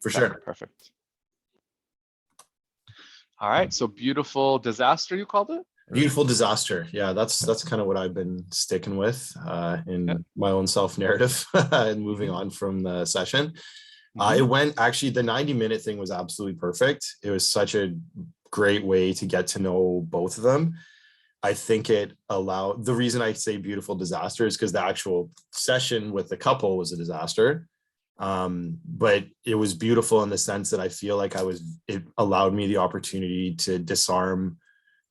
For Okay, sure. perfect. All right, so beautiful disaster, you called it? Beautiful disaster. Yeah, that's kind of what I've been sticking with in my own self-narrative and moving on from the session. It went, actually, the 90-minute thing was absolutely perfect. It was such a great way to get to know both of them. I think it allowed, the reason I say beautiful disaster is because the actual session with the couple was a disaster. But it was beautiful in the sense that I feel like it allowed me the opportunity to disarm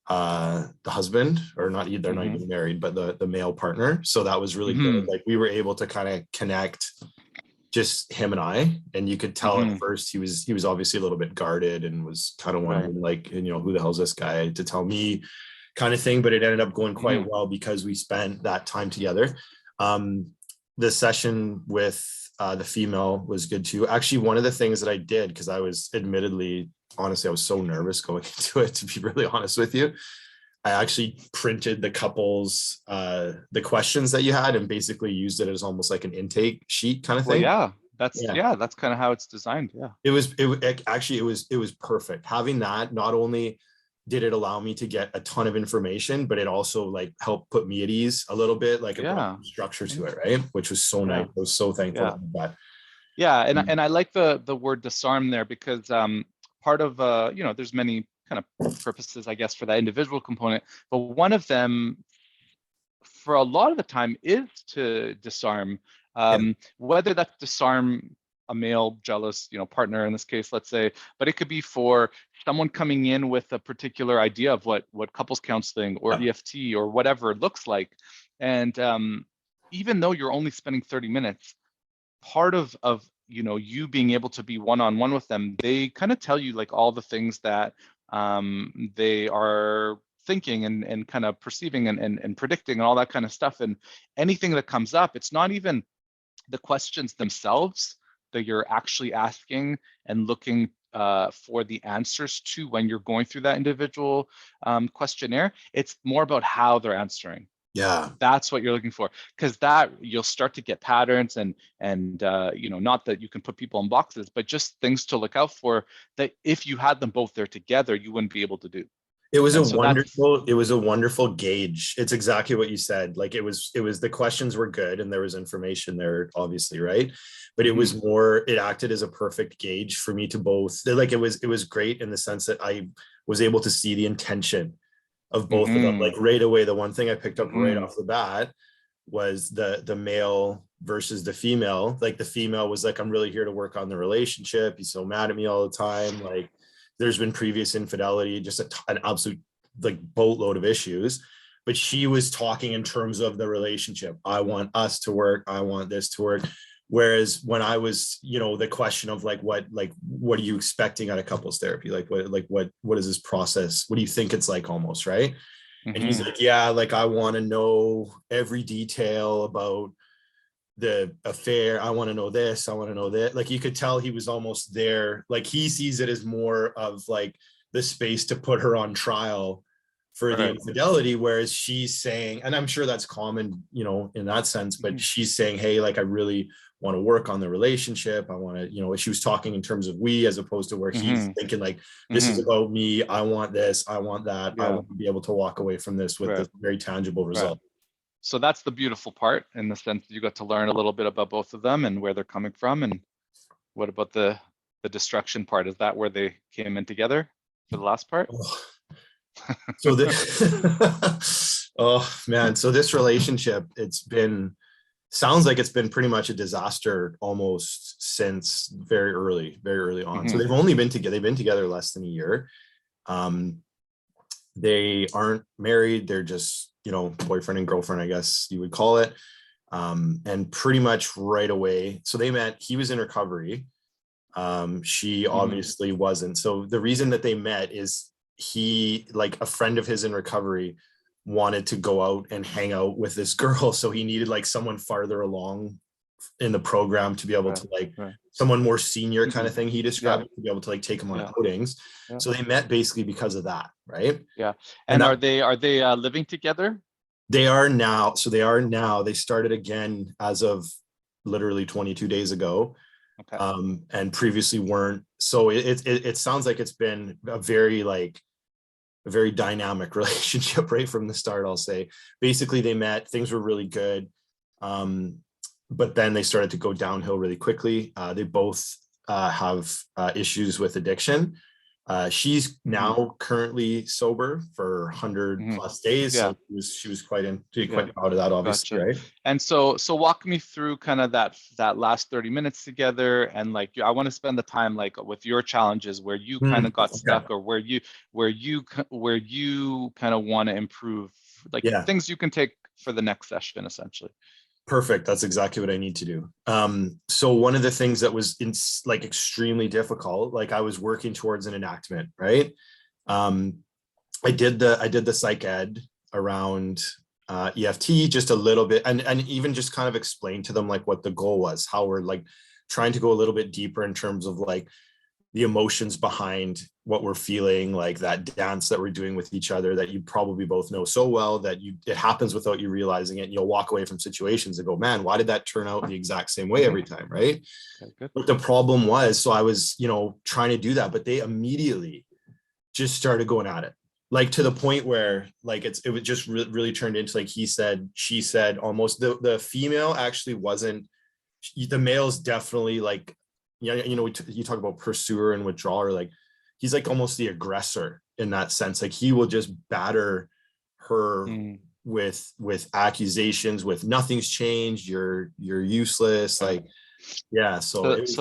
the husband, or not, they're not even married, but the male partner. So that was really good. Like, we were able to kind of connect, just him and I, and you could tell at first he was obviously a little bit guarded and was kind of wondering, like, who the hell's this guy to tell me, kind of thing. But it ended up going quite well because we spent that time together. The session with the female was good too. Actually, one of the things that I did, because I was honestly, I was so nervous going into it, to be really honest with you, I actually printed the couples, the questions that you had, and basically used it as almost like an intake sheet kind of thing. Well, that's kind of how it's designed. Yeah. It was perfect. Having that, not only did it allow me to get a ton of information, but it also like helped put me at ease a little bit, like it brought some structure to it, right? Which was so nice. I was so thankful for that. Yeah, and I like the word disarm there, because part of there's many kind of purposes, I guess, for that individual component, but one of them for a lot of the time is to disarm, whether that's disarm a male jealous partner in this case, let's say, but it could be for someone coming in with a particular idea of what couples counseling or EFT or whatever it looks like. And even though you're only spending 30 minutes, part of you being able to be one-on-one with them, they kind of tell you like all the things that they are thinking and kind of perceiving and predicting and all that kind of stuff. And anything that comes up, it's not even the questions themselves that you're actually asking and looking for the answers to when you're going through that individual questionnaire. It's more about how they're answering. Yeah, that's what you're looking for, because that you'll start to get patterns and not that you can put people in boxes, but just things to look out for that if you had them both there together, you wouldn't be able to do. It was a wonderful gauge. It's exactly what you said. Like, it was the questions were good and there was information there, obviously, right? But it was more, it acted as a perfect gauge for me to both, like, it was great in the sense that I was able to see the intention of both of them. Like, right away, the one thing I picked up right off the bat was the male versus the female. Like, the female was like, I'm really here to work on the relationship. He's so mad at me all the time. Like, there's been previous infidelity, just an absolute like boatload of issues. But she was talking in terms of the relationship. I want us to work. I want this to work. Whereas when I was, the question of what are you expecting out of couples therapy? What is this process? What do you think it's like, almost, right? And he's like, yeah, like, I want to know every detail about the affair. I want to know this. I want to know that. Like, you could tell he was almost there. Like, he sees it as more of like the space to put her on trial for the infidelity, whereas she's saying, and I'm sure that's common, in that sense, but she's saying, hey, like, I really want to work on the relationship. I want to, she was talking in terms of we, as opposed to where he's thinking like, this is about me. I want this. I want that. I want to be able to walk away from this with this very tangible result. So that's the beautiful part, in the sense that you got to learn a little bit about both of them and where they're coming from. And what about the destruction part? Is that where they came in together for the last part? So oh man, so this relationship, sounds like it's been pretty much a disaster almost since very early on. So they've been together less than a year. They aren't married. They're just, boyfriend and girlfriend, I guess you would call it. And pretty much right away, so they met, he was in recovery. She obviously wasn't. So the reason that they met is he, like, a friend of his in recovery wanted to go out and hang out with this girl. So he needed like someone farther along in the program to be able to someone more senior kind of thing, he described, to be able to like take him on outings. So they met basically because of that, right? Yeah. And are they living together? They are now. So they started again as of literally 22 days ago. Okay. And previously weren't. So it sounds like it's been a very dynamic relationship right from the start. I'll say basically they met, things were really good, but then they started to go downhill really quickly. They both have issues with addiction. She's now currently sober for 100 plus days. Yeah. So she was quite proud of that, obviously. Gotcha. Right. And so walk me through kind of that last 30 minutes together, and like I want to spend the time like with your challenges where you kind of got stuck, or where you kind of want to improve, like things you can take for the next session, essentially. Perfect. That's exactly what I need to do. So one of the things that was extremely difficult, like I was working towards an enactment, right? I did the psych ed around EFT just a little bit, and even just kind of explained to them like what the goal was, how we're like trying to go a little bit deeper in terms of like the emotions behind what we're feeling, like that dance that we're doing with each other that you probably both know so well that it happens without you realizing it. And you'll walk away from situations and go, man, why did that turn out the exact same way every time? Right. Okay, but the problem was, so I was, trying to do that, but they immediately just started going at it. Like to the point where like it was just really turned into like he said, she said, almost. The female actually wasn't, the male's definitely like, you talk about pursuer and withdrawer, like he's like almost the aggressor in that sense. Like he will just batter her with accusations, with nothing's changed, you're useless. Like, yeah. So that's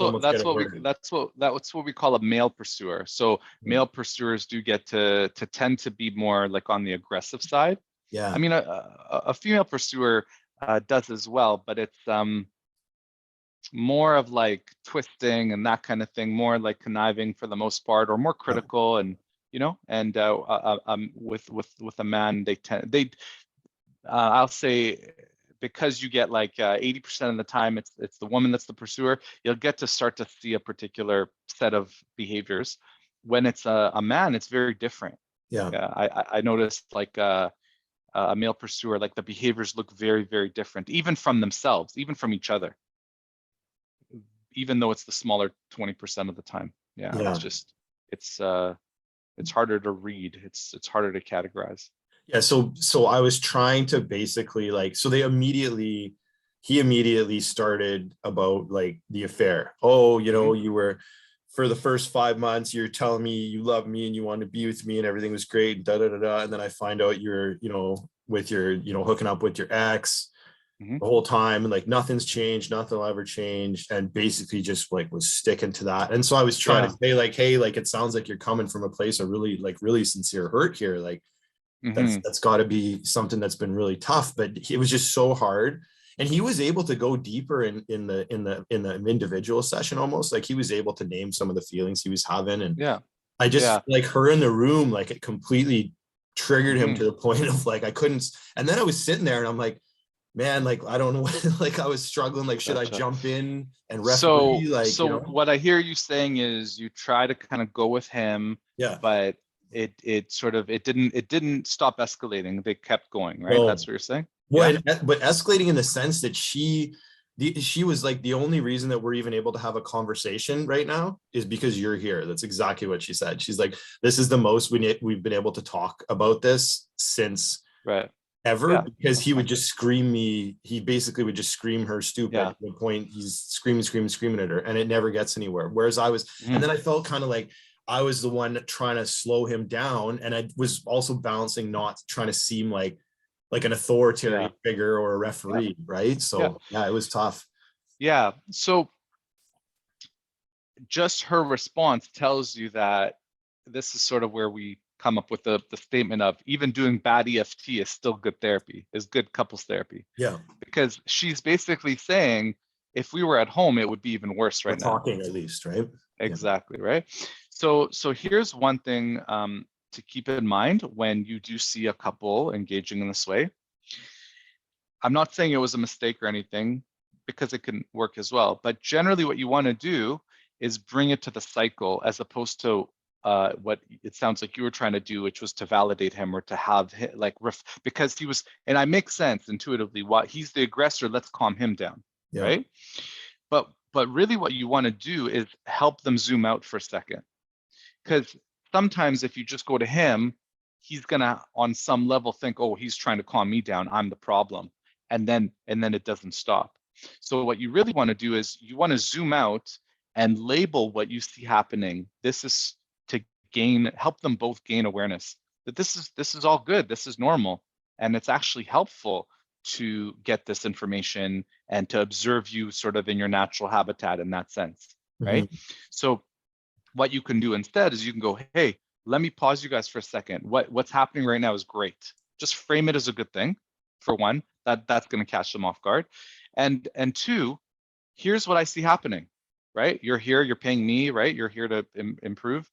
what we call a male pursuer. So male pursuers do get to tend to be more like on the aggressive side. Yeah. I mean, a female pursuer does as well, but it's more of like twisting and that kind of thing, more like conniving for the most part, or more critical. And with a man, I'll say, because you get like 80% of the time it's the woman that's the pursuer, you'll get to start to see a particular set of behaviors. When it's a man, it's very different. I noticed like a male pursuer, like the behaviors look very, very different, even from themselves, even from each other, even though it's the smaller 20% of the time. It's harder to read. It's harder to categorize. Yeah. So I was trying to basically like, so he immediately started about like the affair. Oh, you were, for the first 5 months, you're telling me you love me and you want to be with me and everything was great. And then I find out you're, with your, hooking up with your ex the whole time, and like nothing's changed, nothing will ever change, and basically just like was sticking to that. And so I was trying to say like, hey, like it sounds like you're coming from a place of really sincere hurt here, like that's got to be something that's been really tough. But it was just so hard, and he was able to go deeper in the individual session, almost like he was able to name some of the feelings he was having. And I just like her in the room, like it completely triggered him to the point of like I couldn't. And then I was sitting there and I'm like, man, like I don't know what, like I was struggling, like should I jump in and referee? What I hear you saying is you try to kind of go with him, but it didn't stop escalating. They kept going, right? That's what you're saying. Well, but escalating in the sense that she was like, the only reason that we're even able to have a conversation right now is because you're here. That's exactly what she said. She's like, this is the most we've been able to talk about this since ever, because he would just scream me. He basically would just scream her stupid to the point he's screaming at her, and it never gets anywhere. Whereas I was, and then I felt kind of like I was the one trying to slow him down, and I was also balancing not trying to seem like an authoritarian figure or a referee, right? So it was tough. So just her response tells you that this is sort of where we come up with the statement of even doing bad EFT is still good therapy, is good couples therapy. Because she's basically saying, if we were at home, it would be even worse right now. Talking at least, right? Exactly, right? So here's one thing to keep in mind when you do see a couple engaging in this way. I'm not saying it was a mistake or anything, because it can work as well. But generally what you want to do is bring it to the cycle, as opposed to what it sounds like you were trying to do, which was to validate him or to have him, like because he was, and I make sense intuitively, why he's the aggressor, let's calm him down, right? But But really what you want to do is help them zoom out for a second. Because sometimes if you just go to him, he's gonna on some level think, oh, he's trying to calm me down, I'm the problem. And then it doesn't stop. So what you really want to do is you want to zoom out and label what you see happening. This is to help them both gain awareness that this is all good, this is normal, and it's actually helpful to get this information and to observe you sort of in your natural habitat in that sense, right? So what you can do instead is you can go, hey, let me pause you guys for a second. What's happening right now is great. Just frame it as a good thing. For one, that's going to catch them off guard. And two, here's what I see happening, right? You're here, you're paying me, right? You're here to improve.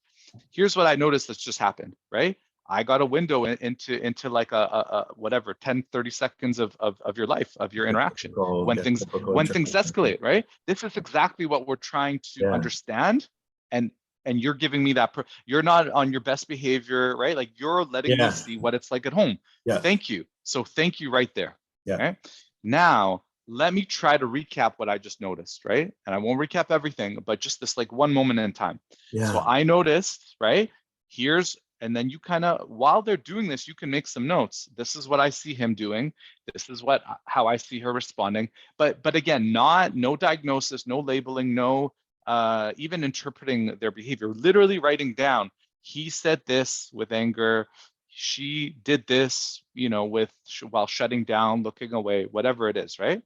Here's what I noticed that's just happened, right? I got a window into like a whatever, 10, 30 seconds of your life, of your interaction. When things escalate, right? This is exactly what we're trying to understand. And you're giving me that, you're not on your best behavior, right? Like you're letting me see what it's like at home. Thank you. So thank you right there. Right? Now, let me try to recap what I just noticed, right? And I won't recap everything, but just this like one moment in time. So I noticed, right? And then you kind of, while they're doing this, you can make some notes. This is what I see him doing. This is how I see her responding. But again, no diagnosis, no labeling, no even interpreting their behavior. Literally writing down, he said this with anger. She did this, while shutting down, looking away, whatever it is, right?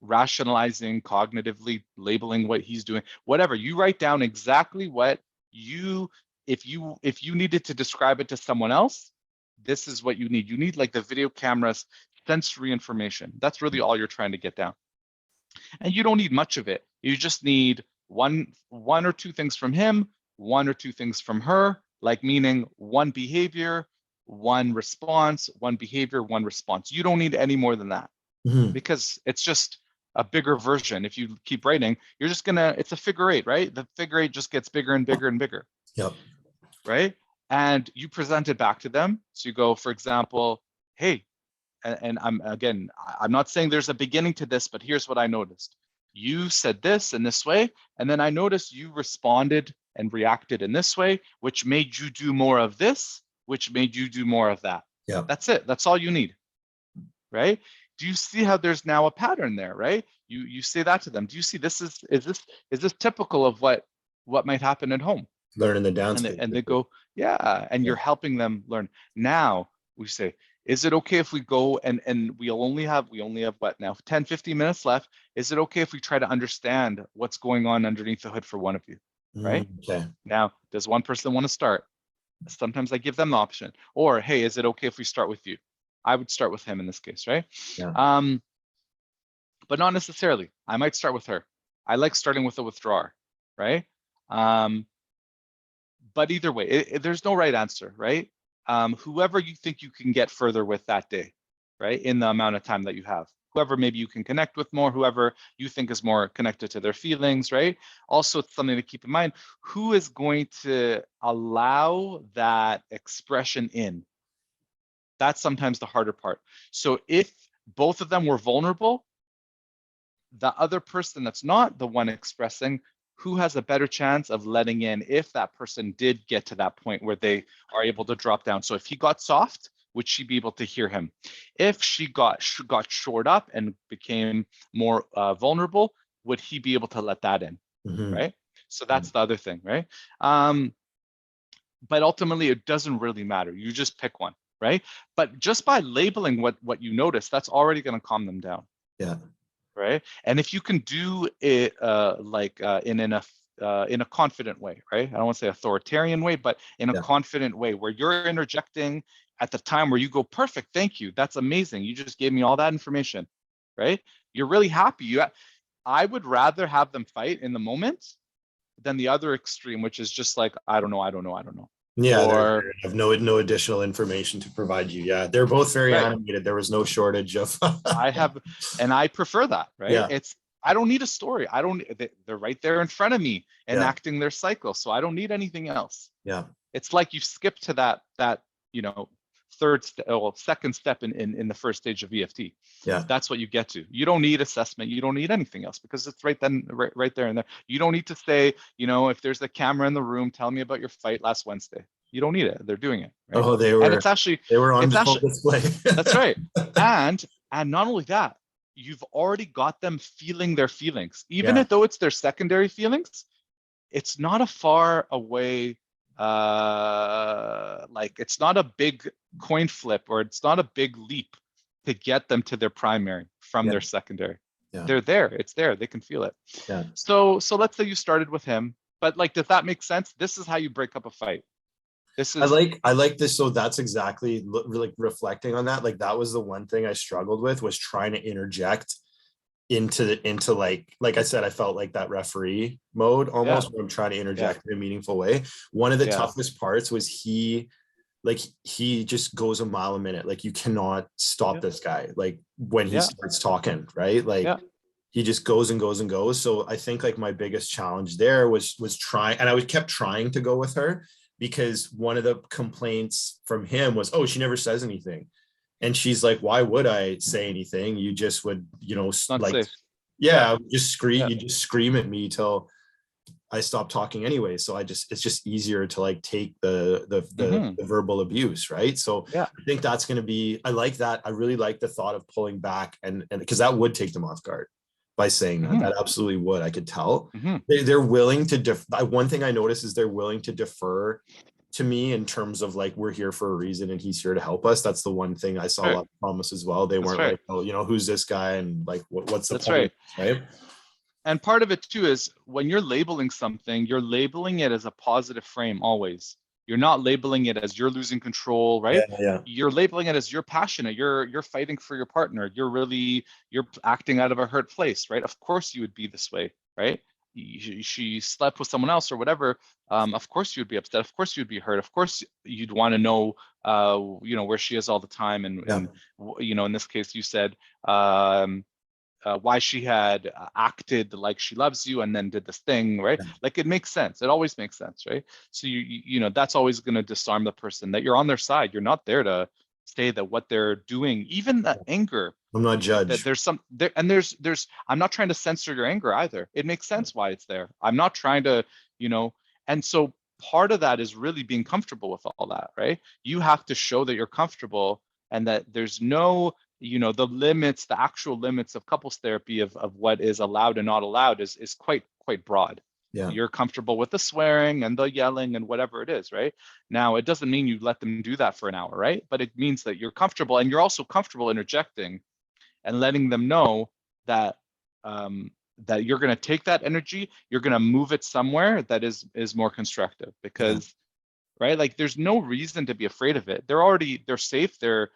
Rationalizing, cognitively labeling what he's doing, whatever. You write down exactly what if you needed to describe it to someone else, this is what you need. You need like the video cameras, sensory information. That's really all you're trying to get down. And you don't need much of it. You just need one or two things from him, one or two things from her, like meaning one behavior, one response, one behavior, one response. You don't need any more than that because it's just a bigger version. If you keep writing, you're just it's a figure eight, right? The figure eight just gets bigger and bigger and bigger. Yep. Right? And you present it back to them. So you go, for example, hey, and I'm not saying there's a beginning to this, but here's what I noticed. You said this in this way, and then I noticed you responded and reacted in this way, which made you do more of this, which made you do more of that. Yeah. That's it. That's all you need. Right? Do you see how there's now a pattern there, right? You say that to them. Do you see is this typical of what might happen at home? Learning the dance. And they go, yeah, and you're helping them learn. Now we say, is it okay if we go and we only have what now, 10, 15 minutes left? Is it okay if we try to understand what's going on underneath the hood for one of you, right? Okay. Now, does one person want to start? Sometimes I give them the option. Or, hey, is it okay if we start with you? I would start with him in this case, right? Yeah. But not necessarily. I might start with her. I like starting with a withdrawer, right? But either way, there's no right answer, right? Whoever you think you can get further with that day, right? In the amount of time that you have. Whoever maybe you can connect with more, whoever you think is more connected to their feelings, right? Also, it's something to keep in mind. Who is going to allow that expression in? That's sometimes the harder part. So if both of them were vulnerable, the other person that's not the one expressing, who has a better chance of letting in if that person did get to that point where they are able to drop down? So if he got soft, would she be able to hear him? If she got shored up and became more vulnerable, would he be able to let that in, right? So that's the other thing, right? But ultimately, it doesn't really matter. You just pick one, right? But just by labeling what you notice, that's already going to calm them down. Yeah. Right. And if you can do it in a confident way, right? I don't want to say authoritarian way, but in a confident way where you're interjecting at the time where you go, perfect, thank you, that's amazing, you just gave me all that information, right? You're really happy. I would rather have them fight in the moment than the other extreme, which is just like, I don't know. Yeah, or they have no additional information to provide you. Yeah, they're both very animated. There was no shortage of. I prefer that, right? Yeah. I don't need a story. They're right there in front of me enacting their cycle, so I don't need anything else. Yeah. It's like you skip to that second step in the first stage of EFT. Yeah. That's what you get to. You don't need assessment. You don't need anything else because it's right there and there. You don't need to say, if there's a camera in the room, tell me about your fight last Wednesday. You don't need it. They're doing it. Right? Oh, they were on full display. That's right. And not only that, you've already got them feeling their feelings, even though it's their secondary feelings. It's not a far away, it's not a big coin flip, or it's not a big leap to get them to their primary from their secondary. They're there. It's there. They can feel it. Yeah. So let's say you started with him, but does that make sense? This is how you break up a fight. This is I like this. So that's exactly like reflecting on that. Like that was the one thing I struggled with, was trying to interject into like I said, I felt like that referee mode almost, where I'm trying to interject in a meaningful way. One of the toughest parts was he just goes a mile a minute. Like you cannot stop this guy. Like when he starts talking, right? Like he just goes and goes and goes. So I think like my biggest challenge there was trying, and I kept trying to go with her, because one of the complaints from him was, oh, she never says anything. And she's like, why would I say anything? You just would, not safe. Just scream. You just scream at me till I stop talking anyway. So it's just easier to like take the verbal abuse. Right. So I think that's going to be, I like that. I really like the thought of pulling back, and because that would take them off guard by saying that absolutely would. I could tell they're willing to one thing I noticed is they're willing to defer to me in terms of like, we're here for a reason and he's here to help us. That's the one thing I saw a lot of promise as well. They weren't like, oh, who's this guy? And like, what's the point? Right. And part of it too is when you're labeling something, you're labeling it as a positive frame always. You're not labeling it as you're losing control, right? You're labeling it as you're passionate, you're fighting for your partner, you're acting out of a hurt place, right? Of course you would be this way, right? She slept with someone else or whatever. Of course you'd be upset. Of course you'd be hurt. Of course you'd want to know, where she is all the time. And in this case, you said why she had acted like she loves you and then did this thing, right? Like it makes sense. It always makes sense, right? So that's always going to disarm the person, that you're on their side. You're not there to say that what they're doing, even the anger. I'm not judged. That there's some there, and there's I'm not trying to censor your anger either. It makes sense why it's there. I'm not trying to, and so part of that is really being comfortable with all that, right? You have to show that you're comfortable and that there's no, the limits, the actual limits of couples therapy of what is allowed and not allowed is quite broad. You're comfortable with the swearing and the yelling and whatever it is, right? Now, it doesn't mean you let them do that for an hour, right? But it means that you're comfortable, and you're also comfortable interjecting and letting them know that that you're going to take that energy, you're going to move it somewhere that is more constructive, because right, like there's no reason to be afraid of it. They're safe. They're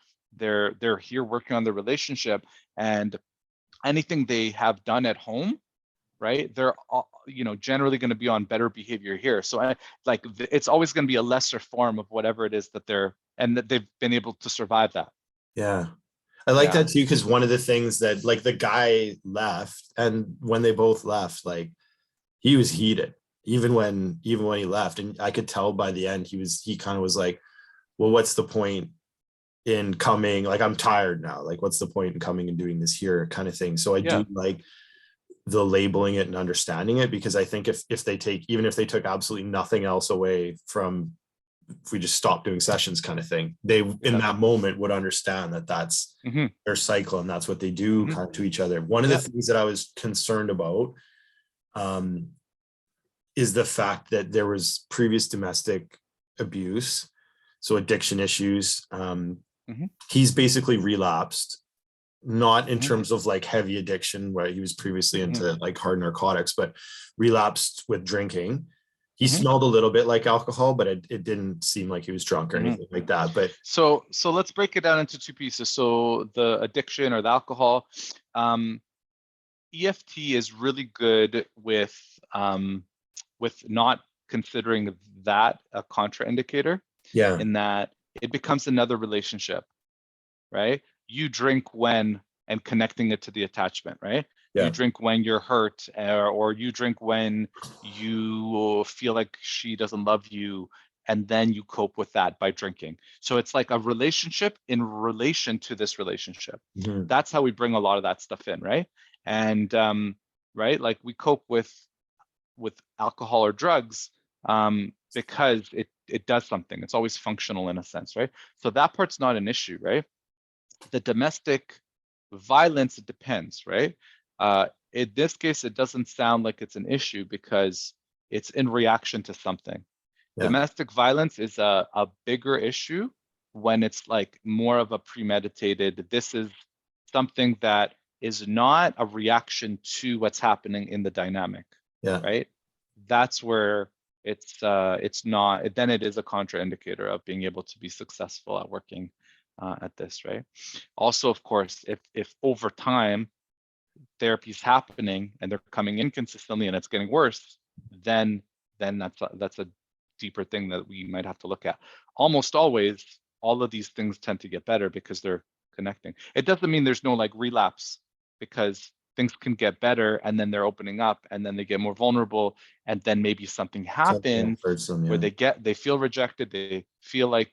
here working on the relationship, and anything they have done at home, right, they're generally going to be on better behavior here. So it's always going to be a lesser form of whatever it is that they've been able to survive that. I like that too, because one of the things that, like, the guy left, and when they both left, like, he was heated even when he left, and I could tell by the end he kind of was like, well, what's the point in coming? Like, I'm tired now. Like, what's the point in coming and doing this here, kind of thing. So I do like the labeling it and understanding it, because I think if they took absolutely nothing else away from, if we just stop doing sessions kind of thing, they in that moment would understand that that's their cycle and that's what they do kind of to each other. One of the things that I was concerned about is the fact that there was previous domestic abuse, so addiction issues. He's basically relapsed, not in terms of like heavy addiction where he was previously into like hard narcotics, but relapsed with drinking. He smelled a little bit like alcohol, but it didn't seem like he was drunk or anything like that. But so let's break it down into two pieces. So the addiction or the alcohol, EFT is really good with not considering that a contraindicator. In that it becomes another relationship, right? You drink when, and connecting it to the attachment, right? You drink when you're hurt, or you drink when you feel like she doesn't love you, and then you cope with that by drinking. So it's like a relationship in relation to this relationship. Mhm. That's how we bring a lot of that stuff in, right? And right, like we cope with alcohol or drugs because it does something. It's always functional in a sense, right? So that part's not an issue, right? The domestic violence, it depends, right? In this case, it doesn't sound like it's an issue because it's in reaction to something. Yeah. Domestic violence is a bigger issue when it's like more of a premeditated, this is something that is not a reaction to what's happening in the dynamic, Yeah. right? That's where it's not, then it is a contraindicator of being able to be successful at working at this, right? Also, of course, if over time therapy is happening and they're coming in consistently and it's getting worse, then that's a deeper thing that we might have to look at. Almost always, all of these things tend to get better because they're connecting. It doesn't mean there's no like relapse, because things can get better and then they're opening up and then they get more vulnerable and then maybe something happens where they feel rejected, they feel like,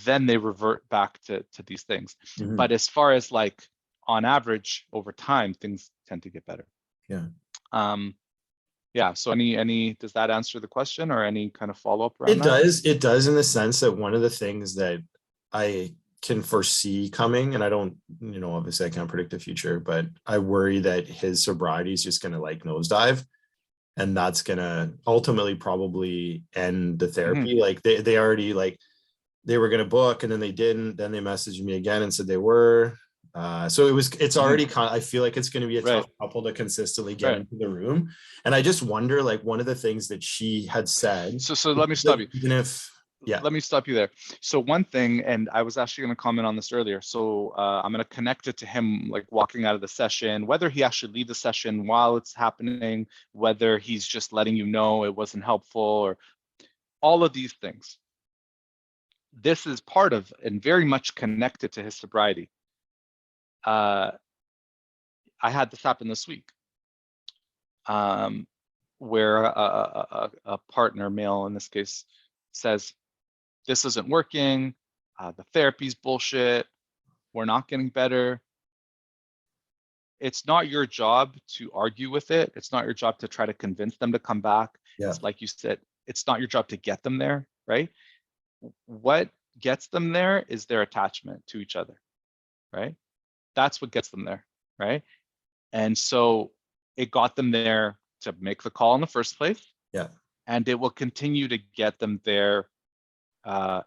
then they revert back to these things. Mhm. But as far as like on average over time, things tend to get better. Yeah. Yeah. So any does that answer the question, or any kind of follow-up around It does. It does, in the sense that one of the things that I can foresee coming, and I don't, obviously I can't predict the future, but I worry that his sobriety is just going to like nosedive, and that's going to ultimately probably end the therapy. Like they already, like, they were going to book and then they didn't, then they messaged me again and said they were. So it's already I feel like it's going to be a tough couple to consistently get into the room. And I just wonder, like, one of the things that she had said. So let me stop you. Even if, let me stop you there. So one thing, and I was actually going to comment on this earlier. So I'm going to connect it to him, like walking out of the session, whether he actually leave the session while it's happening, whether he's just letting you know it wasn't helpful, or all of these things. This is part of and very much connected to his sobriety. I had this happen this week, where a partner, male in this case, says, this isn't working, the therapy's bullshit, we're not getting better. It's not your job to argue with it. It's not your job to try to convince them to come back. Yeah. It's like you said, it's not your job to get them there, right? What gets them there is their attachment to each other, right? That's what gets them there, right? And so it got them there to make the call in the first place. Yeah. And it will continue to get them there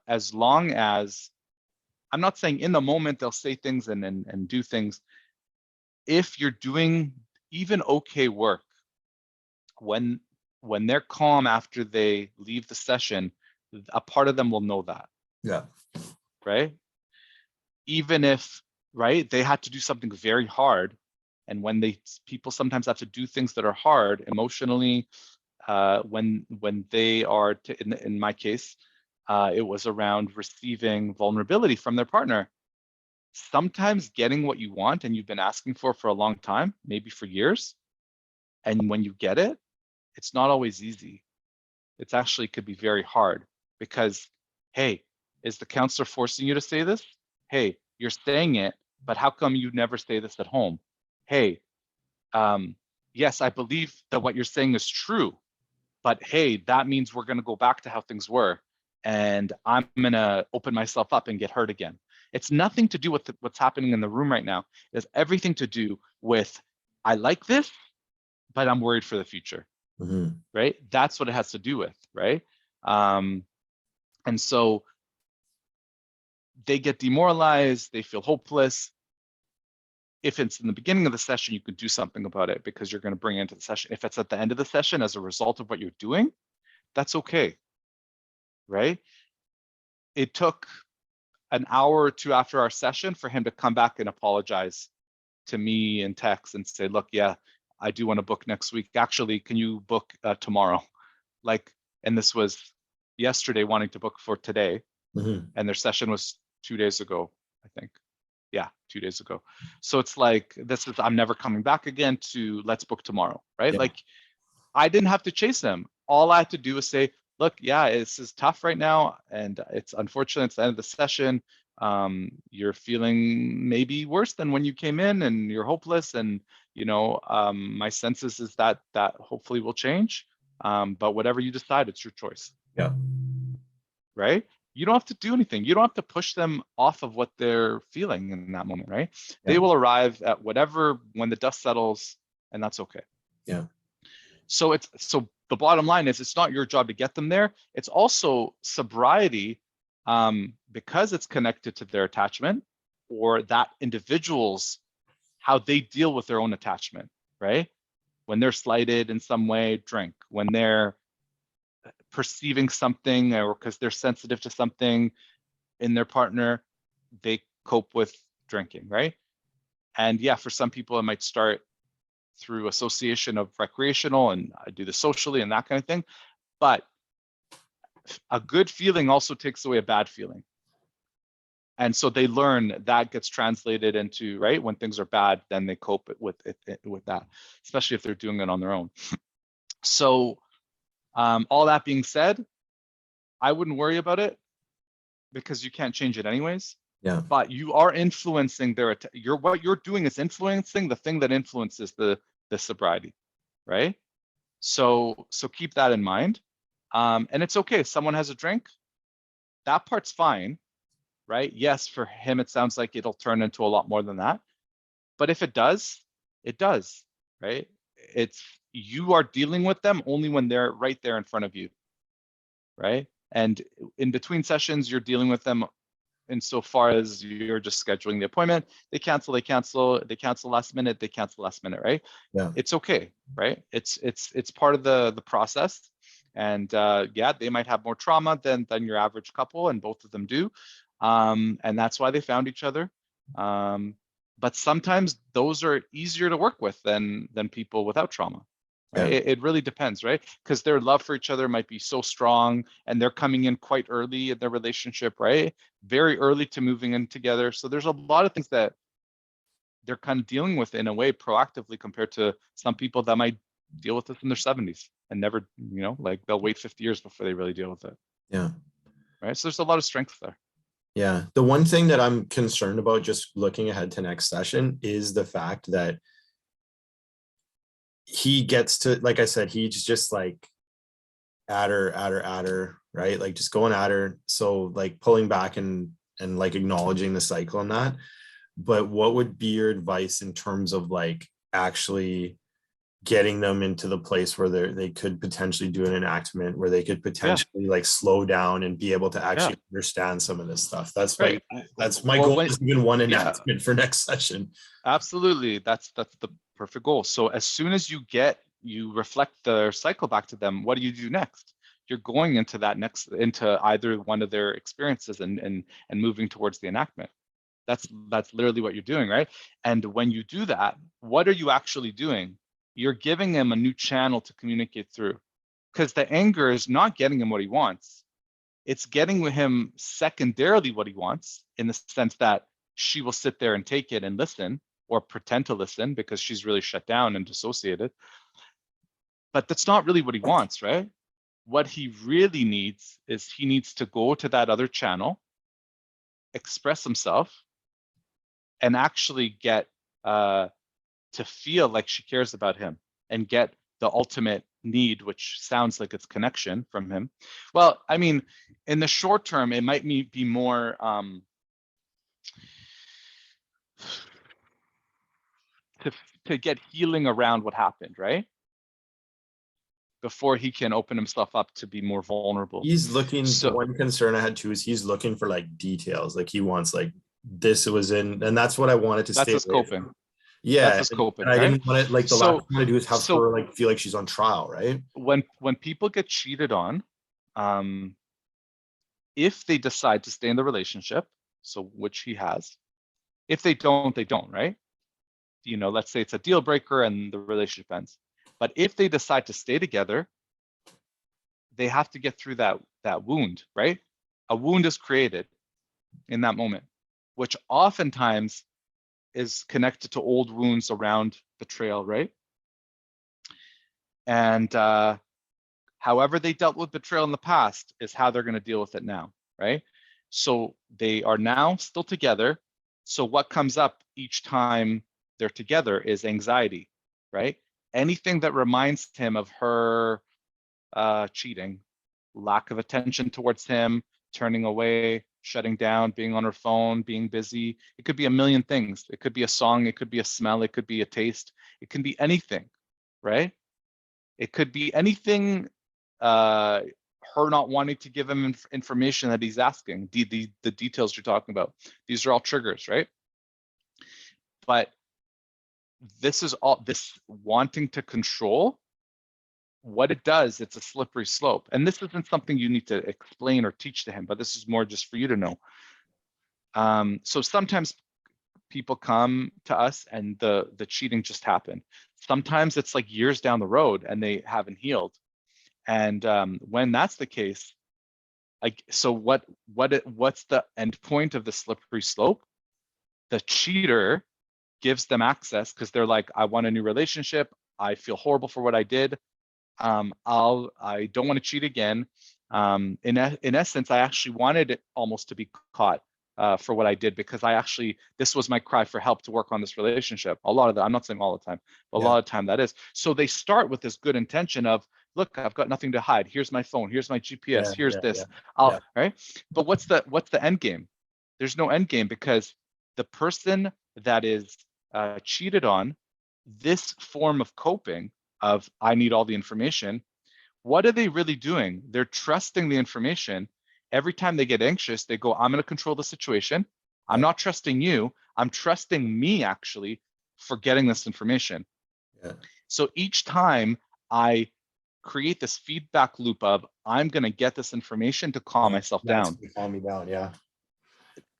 as long as, I'm not saying in the moment they'll say things and do things. If you're doing even okay work, when they're calm after they leave the session, a part of them will know that. Yeah. Right? Even if, right, they had to do something very hard, and when people sometimes have to do things that are hard emotionally, when they are in my case, it was around receiving vulnerability from their partner. Sometimes getting what you want and you've been asking for a long time, maybe for years, and when you get it, it's not always easy. It's actually could be very hard, because, hey, is the counselor forcing you to say this? Hey, you're saying it, but how come you never say this at home? Hey, yes, I believe that what you're saying is true, but hey, that means we're going to go back to how things were, and I'm going to open myself up and get hurt again. It's nothing to do with what's happening in the room right now. It's everything to do with, I like this, but I'm worried for the future, right? That's what it has to do with, right? And so they get demoralized, they feel hopeless. If it's in the beginning of the session, you could do something about it because you're going to bring it into the session. If it's at the end of the session as a result of what you're doing, that's okay, right? It took an hour or two after our session for him to come back and apologize to me in text and say, look, yeah, I do want to book next week. Actually, can you book tomorrow? Like, and this was yesterday wanting to book for today. And their session was 2 days ago, I think. Yeah, 2 days ago. So it's like, this is, I'm never coming back again, to let's book tomorrow, right? Yeah. Like, I didn't have to chase them. All I had to do was say, look, yeah, this is tough right now, and it's unfortunate it's the end of the session. You're feeling maybe worse than when you came in, and you're hopeless, and my senses is that hopefully will change. But whatever you decide, it's your choice. Yeah. Right? You don't have to do anything. You don't have to push them off of what they're feeling in that moment, right? Yeah. They will arrive at whatever when the dust settles, and that's okay. Yeah. So the bottom line is, it's not your job to get them there. It's also sobriety, because it's connected to their attachment, or that individual's how they deal with their own attachment, right? When they're slighted in some way, drink. When they're perceiving something, or because they're sensitive to something in their partner, they cope with drinking, right? And yeah, for some people, it might start through association of recreational, and I do this socially and that kind of thing. But a good feeling also takes away a bad feeling. And so they learn that gets translated into, right, when things are bad, then they cope with that, especially if they're doing it on their own. So all that being said, I wouldn't worry about it, because you can't change it anyways. Yeah. But you are influencing what you're doing is influencing the thing that influences the sobriety, right? So keep that in mind. And it's okay if someone has a drink, that part's fine, right? Yes, for him, it sounds like it'll turn into a lot more than that. But if it does, right? You are dealing with them only when they're right there in front of you, right? And in between sessions, you're dealing with them insofar as you're just scheduling the appointment. They cancel last minute, right? Yeah. It's okay, right? It's part of the process. And yeah, they might have more trauma than your average couple, and both of them do. And that's why they found each other. But sometimes those are easier to work with than people without trauma. Right? Yeah. It really depends, right? Because their love for each other might be so strong, and they're coming in quite early in their relationship, right? Very early to moving in together. So there's a lot of things that they're kind of dealing with in a way proactively, compared to some people that might deal with this in their 70s and never, like they'll wait 50 years before they really deal with it. Yeah. Right. So there's a lot of strength there. Yeah. The one thing that I'm concerned about, just looking ahead to next session, is the fact that he gets to, like I said, he's just like at her, right? Like just going at her. So like pulling back and like acknowledging the cycle and that. But what would be your advice in terms of like actually getting them into the place where they could potentially do an enactment, where they could potentially like slow down and be able to actually understand some of this stuff? That's Right. my goal, is even one enactment for next session. Absolutely. That's the perfect goal. So as soon as you reflect the cycle back to them, what do you do next? You're going into either one of their experiences and moving towards the enactment. That's literally what you're doing, right? And when you do that, what are you actually doing? You're giving him a new channel to communicate through, because the anger is not getting him what he wants. It's getting him secondarily what he wants, in the sense that she will sit there and take it and listen, or pretend to listen, because she's really shut down and dissociated. But that's not really what he wants, right? What he really needs is he needs to go to that other channel, express himself, and actually get to feel like she cares about him, and get the ultimate need, which sounds like it's connection from him. Well, I mean, in the short term, it might be more to get healing around what happened, right? Before he can open himself up to be more vulnerable. He's looking, the one concern I had too is he's looking for like details. Like he wants like, this was in, and that's what I wanted to stay That's his away coping. from. Yeah. That's his coping, and I right? didn't want it, like the last thing I want to do is have her like feel like she's on trial, right? When people get cheated on, if they decide to stay in the relationship, so which he has, if they don't, they don't, right? Let's say it's a deal breaker and the relationship ends. But if they decide to stay together, they have to get through that wound, right? A wound is created in that moment, which oftentimes is connected to old wounds around betrayal, right? And However they dealt with betrayal in the past is how they're going to deal with it now, right? So they are now still together. So what comes up each time they're together is anxiety, right? Anything that reminds him of her cheating, lack of attention towards him, turning away, shutting down, being on her phone, being busy. It could be a million things. It could be a song, it could be a smell, it could be a taste, it can be anything, right? It could be anything, her not wanting to give him information that he's asking, the details you're talking about. These are all triggers, right? But this is all, this wanting to control, what it does, it's a slippery slope. And this isn't something you need to explain or teach to him, but this is more just for you to know. So sometimes people come to us and the cheating just happened. Sometimes it's like years down the road and they haven't healed. And when that's the case, like, so what's the end point of the slippery slope? The cheater gives them access because they're like, I want a new relationship. I feel horrible for what I did. I don't want to cheat again. In essence, I actually wanted it almost to be caught for what I did, because this was my cry for help to work on this relationship. A lot of that, I'm not saying all the time, but a lot of time that is. So they start with this good intention of, look, I've got nothing to hide. Here's my phone. Here's my GPS. Here's this. Right. But what's the end game? There's no end game, because the person that is cheated on, this form of coping of I need all the information, what are they really doing? They're trusting the information. Every time they get anxious, they go, I'm going to control the situation. I'm not trusting you. I'm trusting me actually for getting this information. So each time I create this feedback loop of I'm going to get this information to calm myself down. Calm me down, yeah.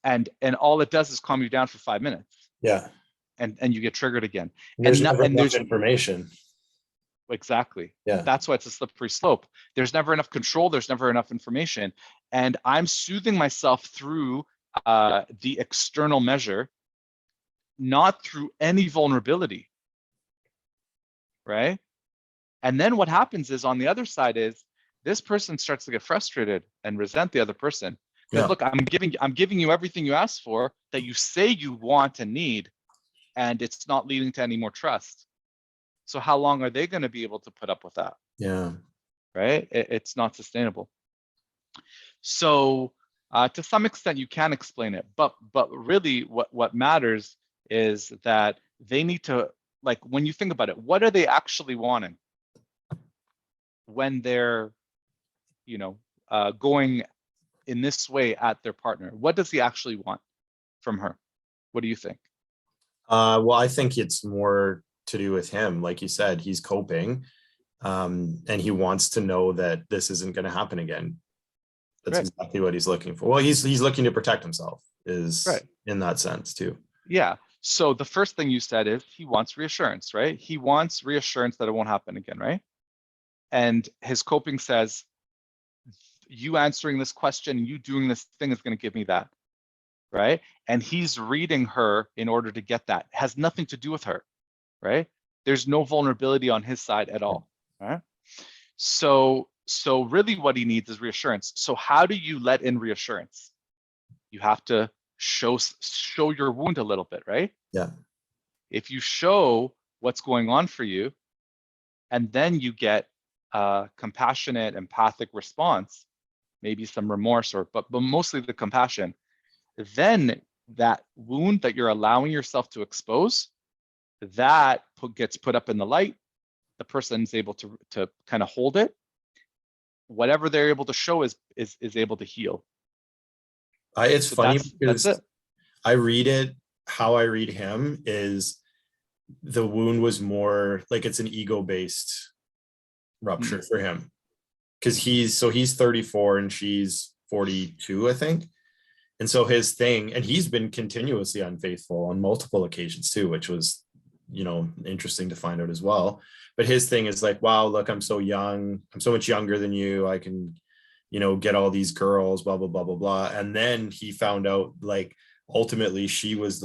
And all it does is calm you down for 5 minutes. Yeah. And you get triggered again. And there's never enough information. Exactly. Yeah. That's why it's a slippery slope. There's never enough control. There's never enough information. And I'm soothing myself through the external measure, not through any vulnerability. Right. And then what happens is on the other side is this person starts to get frustrated and resent the other person. Because look, I'm giving you everything you asked for that you say you want and need, and it's not leading to any more trust. So how long are they going to be able to put up with that? Yeah. Right? It's not sustainable. So to some extent you can explain it, but really what matters is that they need to, like, when you think about it, what are they actually wanting when they're, going in this way at their partner? What does he actually want from her? What do you think? Well, I think it's more to do with him. Like you said, he's coping, and he wants to know that this isn't going to happen again. That's exactly what he's looking for. Well, he's looking to protect himself, is in that sense too. Yeah. So the first thing you said is he wants reassurance, right? He wants reassurance that it won't happen again, right? And his coping says, you answering this question, you doing this thing is going to give me that, right? And he's reading her in order to get that. It has nothing to do with her, right? There's no vulnerability on his side at all, right? So really what he needs is reassurance. So how do you let in reassurance? You have to show your wound a little bit, right? Yeah. If you show what's going on for you, and then you get a compassionate, empathic response, maybe some remorse, but mostly the compassion, then that wound that you're allowing yourself to expose, that gets put up in the light. The person's able to kind of hold it. Whatever they're able to show is able to heal. It's So funny that's because I read it, how I read him is the wound was more like it's an ego-based rupture for him. Because he's 34 and she's 42, I think. And so his thing, and he's been continuously unfaithful on multiple occasions too, which was, interesting to find out as well. But his thing is like, wow, look, I'm so young. I'm so much younger than you. I can, get all these girls, blah, blah, blah, blah, blah. And then he found out, like, ultimately she was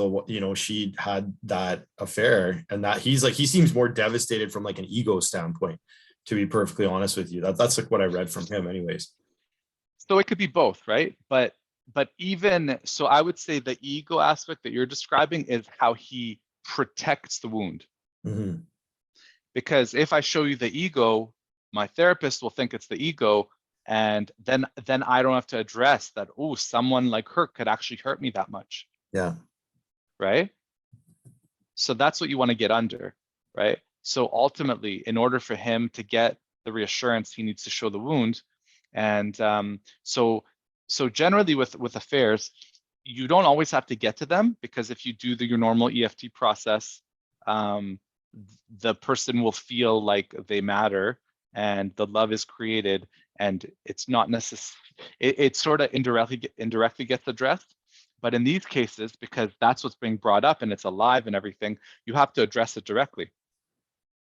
she had that affair, and that he seems more devastated from like an ego standpoint to be perfectly honest with you. That's like what I read from him anyways. So it could be both, right? But even so, I would say the ego aspect that you're describing is how he protects the wound. Mm-hmm. Because if I show you the ego, my therapist will think it's the ego, and then I don't have to address that, oh, someone like her could actually hurt me that much. Yeah. Right? So that's what you want to get under, right? So ultimately, in order for him to get the reassurance, he needs to show the wound. And so generally with affairs, you don't always have to get to them, because if you do your normal EFT process, the person will feel like they matter and the love is created, and it's not necessary. It sort of indirectly gets addressed. But in these cases, because that's what's being brought up and it's alive and everything, you have to address it directly.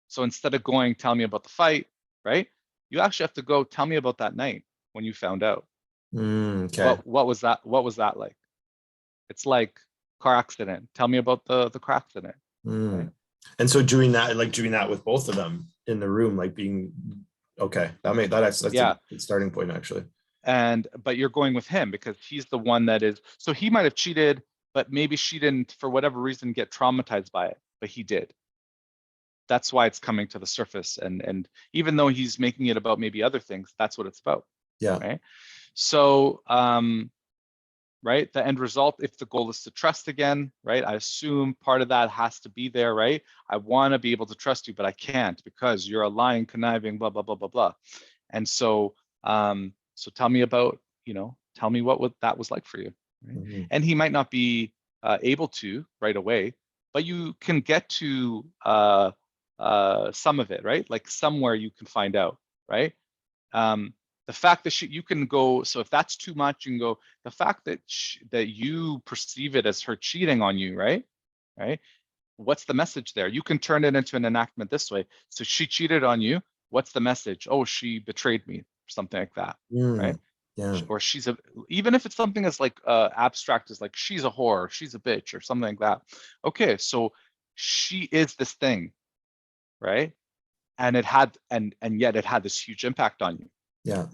So instead of going, tell me about the fight, right? You actually have to go, tell me about that night when you found out. Okay. What was that? What was that like? It's like car accident. Tell me about the car accident. Right? And so doing that with both of them in the room, like being okay, that's Yeah. a good starting point actually. But you're going with him because he's the one that is, so he might have cheated, but maybe she didn't, for whatever reason, get traumatized by it, but he did. That's why it's coming to the surface. And even though he's making it about maybe other things, that's what it's about. Yeah. Right. So, right, the end result, if the goal is to trust again, right, I assume part of that has to be there, right? I want to be able to trust you, but I can't because you're a lying, conniving, blah, blah, blah, blah, blah. And so, so tell me about, tell me what that was like for you. Right? Mm-hmm. And he might not be able to right away, but you can get to some of it, right? Like somewhere you can find out, right? The fact that you can go, so if that's too much, you can go, the fact that that you perceive it as her cheating on you, right? Right? What's the message there? You can turn it into an enactment this way. So she cheated on you. What's the message? Oh, she betrayed me, something like that, right? Yeah. Or even if it's something as like abstract as like she's a whore, she's a bitch, or something like that. Okay, so she is this thing, right? And it had, and yet it had this huge impact on you. Yeah.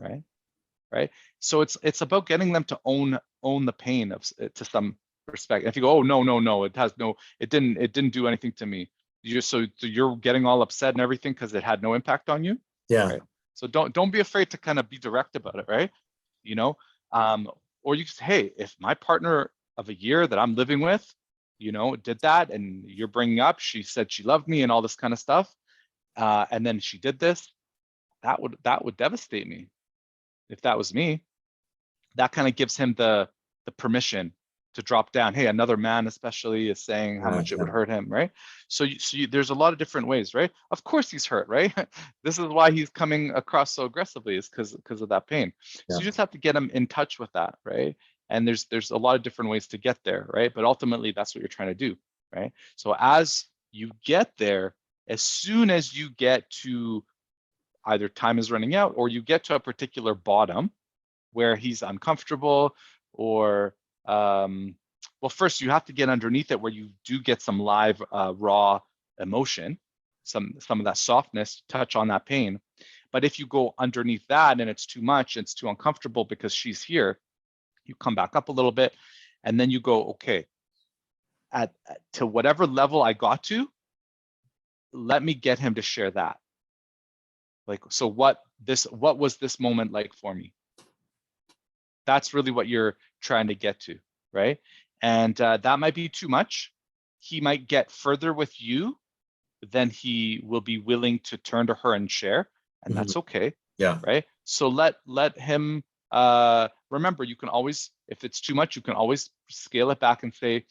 Right. So it's about getting them to own the pain of to some respect. If you go, oh no, it didn't do anything to me. So you're getting all upset and everything because it had no impact on you. Yeah. Right? So don't be afraid to kind of be direct about it, right? Or you can say, hey, if my partner of a year that I'm living with, did that, and you're bringing up, she said she loved me and all this kind of stuff, and then she did this, that would devastate me. If that was me, that kind of gives him the permission to drop down. Hey, another man especially is saying how much it would hurt him, right? So there's a lot of different ways, right? Of course he's hurt, right? This is why he's coming across so aggressively, is because of that pain. So you just have to get him in touch with that, right? And there's a lot of different ways to get there, right? But ultimately, that's what you're trying to do, right? So as you get there, as soon as you get to either time is running out or you get to a particular bottom where he's uncomfortable, or well, first you have to get underneath it where you do get some live raw emotion, some of that softness, touch on that pain. But if you go underneath that and it's too much, it's too uncomfortable because she's here, you come back up a little bit, and then you go, okay, to whatever level I got to, let me get him to share that. Like, so what was this moment like for me? That's really what you're trying to get to, right? And that might be too much. He might get further with you than he will be willing to turn to her and share, and that's okay. Yeah. Right? So let him remember, you can always, if it's too much, you can always scale it back and say,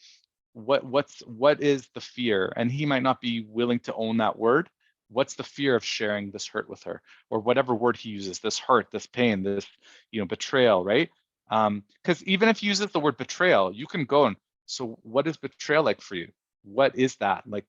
what is the fear? And he might not be willing to own that word. What's the fear of sharing this hurt with her, or whatever word he uses, this hurt, this pain, this, betrayal, right? Because even if he uses the word betrayal, you can go and, so what is betrayal like for you? What is that like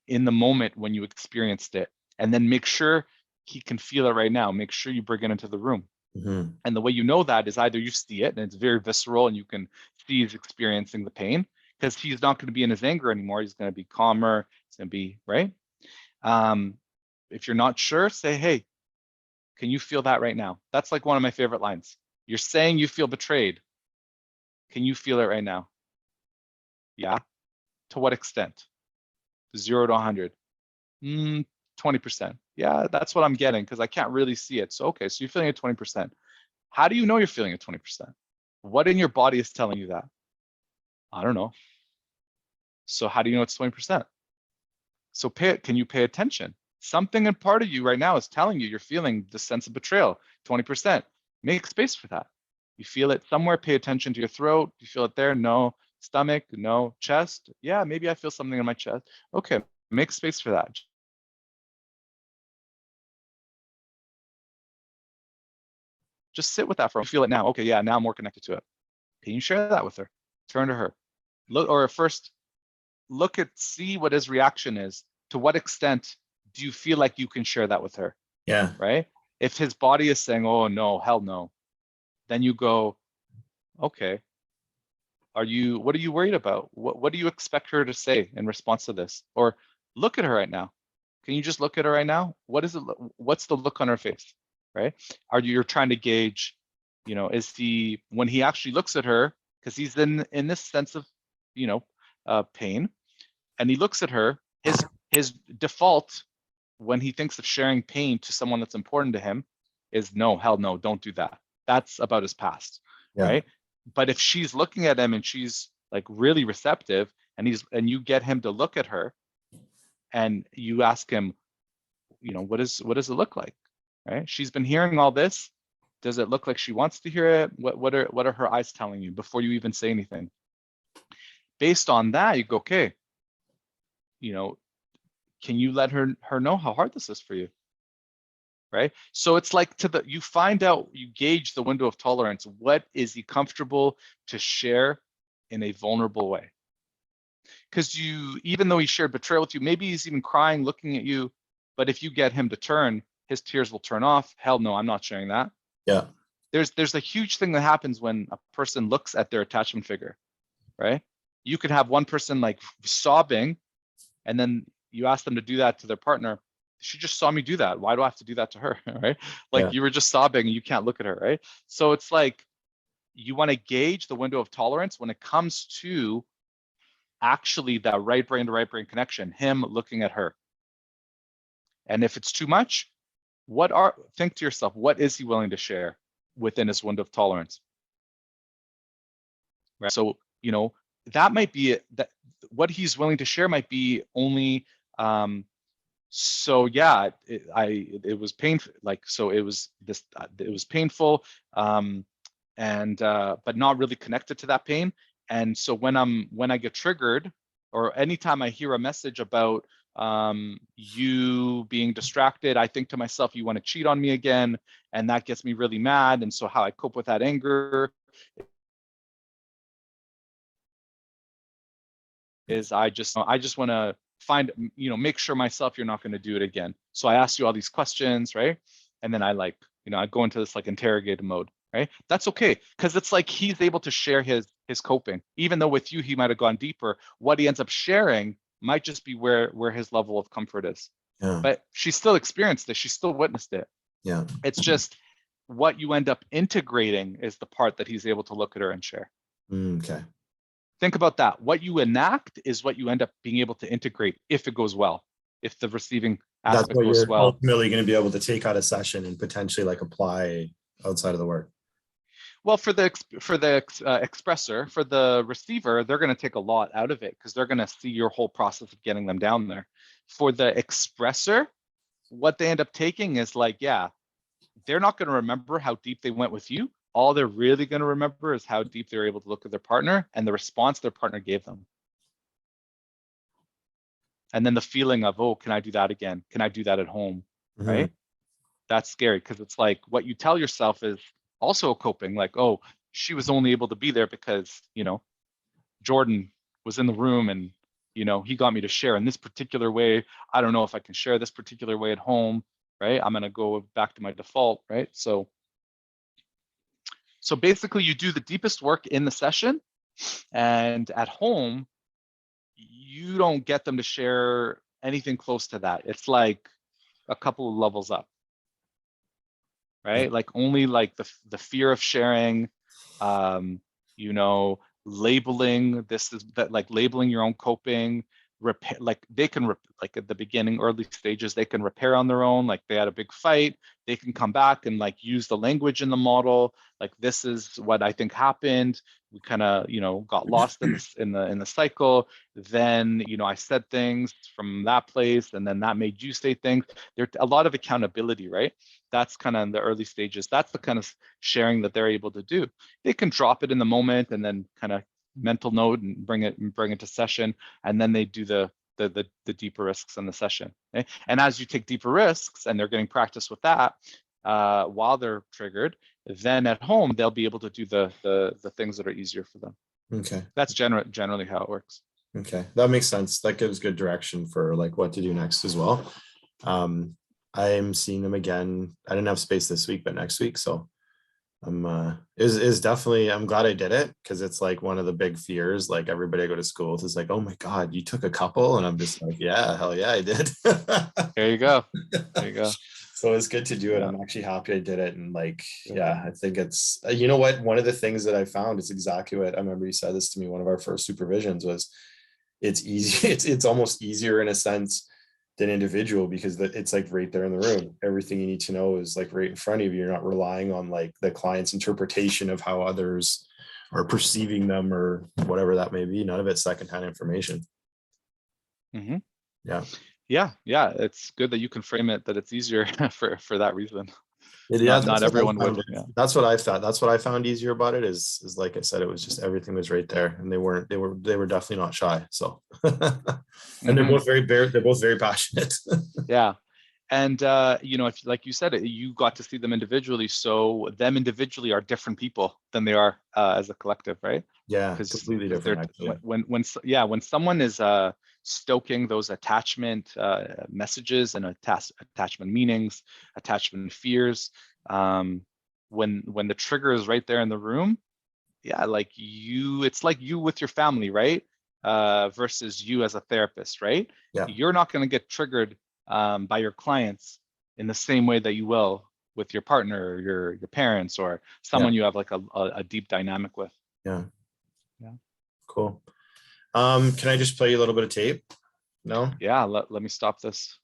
in the moment when you experienced it? And then make sure he can feel it right now. Make sure you bring it into the room. Mm-hmm. And the way you know that is either you see it and it's very visceral and you can see he's experiencing the pain, because he's not going to be in his anger anymore. He's going to be calmer. He's going to be, right? if you're not sure, say, hey, can you feel that right now? That's like one of my favorite lines. You're saying you feel betrayed. Can you feel it right now? Yeah. To what extent? 0 to 100. 20%. Yeah, that's what I'm getting because I can't really see it. So, okay, so you're feeling at 20%. How do you know you're feeling at 20%? What in your body is telling you that? I don't know. So how do you know it's 20%? So can you pay attention? Something in part of you right now is telling you you're feeling the sense of betrayal, 20%. Make space for that. You feel it somewhere, pay attention to your throat. You feel it there? No. Stomach? No. Chest? Yeah, maybe I feel something in my chest. Okay, make space for that. Just sit with that for a moment. You feel it now. Okay, yeah, now I'm more connected to it. Can you share that with her? Turn to her. Look, or first, see what his reaction is. To what extent do you feel like you can share that with her? Yeah. Right? If his body is saying, oh no, hell no, then you go, okay, what are you worried about? What do you expect her to say in response to this? Or look at her right now. Can you just look at her right now? What's the look on her face? Right? You're trying to gauge, is he, when he actually looks at her, because he's in this sense of, pain, and he looks at her, his default when he thinks of sharing pain to someone that's important to him is no, hell no, don't do that. That's about his past, right? But if she's looking at him and she's like really receptive, and you get him to look at her, and you ask him, what does it look like, right? She's been hearing all this. Does it look like she wants to hear it? What are her eyes telling you before you even say anything? Based on that, you go, okay, can you let her know how hard this is for you? Right? So it's like you find out, you gauge the window of tolerance. What is he comfortable to share in a vulnerable way? Because even though he shared betrayal with you, maybe he's even crying, looking at you, but if you get him to turn, his tears will turn off. Hell no, I'm not sharing that. Yeah. There's a huge thing that happens when a person looks at their attachment figure, right? You could have one person like sobbing, and then you ask them to do that to their partner. She just saw me do that. Why do I have to do that to her? Right? Like you were just sobbing and you can't look at her, right? So it's like you want to gauge the window of tolerance when it comes to actually that right brain to right brain connection, him looking at her. And if it's too much, think to yourself, what is he willing to share within his window of tolerance? Right. So, that might be that what he's willing to share might be only so yeah, it was painful, like, so it was this it was painful, and but not really connected to that pain. And so when I get triggered, or anytime I hear a message about you being distracted, I think to myself, you want to cheat on me again, and that gets me really mad. And so how I cope with that anger is I just want to make sure myself you're not going to do it again. So I ask you all these questions, right? And then I I go into this like interrogative mode, right? That's okay, because it's like he's able to share his coping, even though with you he might have gone deeper. What he ends up sharing might just be where his level of comfort is. Yeah. But she still experienced it. She still witnessed it. Yeah. It's just what you end up integrating is the part that he's able to look at her and share. Okay. Think about that. What you enact is what you end up being able to integrate if it goes well, if the receiving aspect That's what goes you're well. ultimately going to be able to take out a session and potentially like apply outside of the work. Well, for the expressor, for the receiver, they're going to take a lot out of it because they're going to see your whole process of getting them down there. For the expressor, what they end up taking is like, yeah, they're not going to remember how deep they went with you. All they're really going to remember is how deep they're able to look at their partner and the response their partner gave them. And then the feeling of, oh, can I do that again? Can I do that at home? Mm-hmm. Right? That's scary because it's like what you tell yourself is also coping. Like, oh, she was only able to be there because, Jordan was in the room and, he got me to share in this particular way. I don't know if I can share this particular way at home, right? I'm going to go back to my default, right? So basically you do the deepest work in the session, and at home, you don't get them to share anything close to that. It's like, a couple of levels up, right? Like only like the fear of sharing, you know, labeling, this is that, like labeling your own coping, repair, like they can like at the beginning, early stages, they can repair on their own. Like they had a big fight, they can come back and like use the language in the model. Like, this is what I think happened. We kind of, you know, got lost in the cycle. Then, you know, I said things from that place, and then that made you say things. There's a lot of accountability, right? That's kind of in the early stages. That's the kind of sharing that they're able to do. They can drop it in the moment and then kind of mental note and bring it to session, and then they do the deeper risks in the session. Okay? And as you take deeper risks and they're getting practice with that while they're triggered, then at home they'll be able to do the things that are easier for them. Okay. That's generally how it works. Okay, that makes sense. That gives good direction for like what to do next as well. I'm seeing them again. I didn't have space this week, but next week. So is definitely, I'm glad I did it, because it's like one of the big fears. Like everybody I go to school with is like, oh my God, you took a couple. And I'm just like, yeah, hell yeah, I did. There you go. There you go. So it's good to do it. Yeah. I'm actually happy I did it. And like, yeah, I think it's, you know what, one of the things that I found is exactly what I remember you said this to me, one of our first supervisions was, it's easy. It's almost easier in a sense than individual, because it's like right there in the room. Everything you need to know is like right in front of you. You're not relying on like the client's interpretation of how others are perceiving them or whatever that may be. None of it's secondhand information. Mm-hmm. Yeah. Yeah. It's good that you can frame it that it's easier for that reason. Yeah, not everyone would. Yeah. That's what I thought. That's what I found easier about it is like I said, it was just everything was right there, and they were definitely not shy. So, and they're both very passionate. Yeah. And you know, if like you said, you got to see them individually, so them individually are different people than they are as a collective, right? Yeah, completely different. Actually. When someone is stoking those attachment messages and attachment meanings, attachment fears, when the trigger is right there in the room, yeah, like it's like you with your family, right? Versus you as a therapist, right? Yeah. You're not going to get triggered by your clients in the same way that you will with your partner, or your parents, or someone you have like a deep dynamic with. Yeah. Yeah. Cool. Can I just play you a little bit of tape? No? Yeah, let me stop this.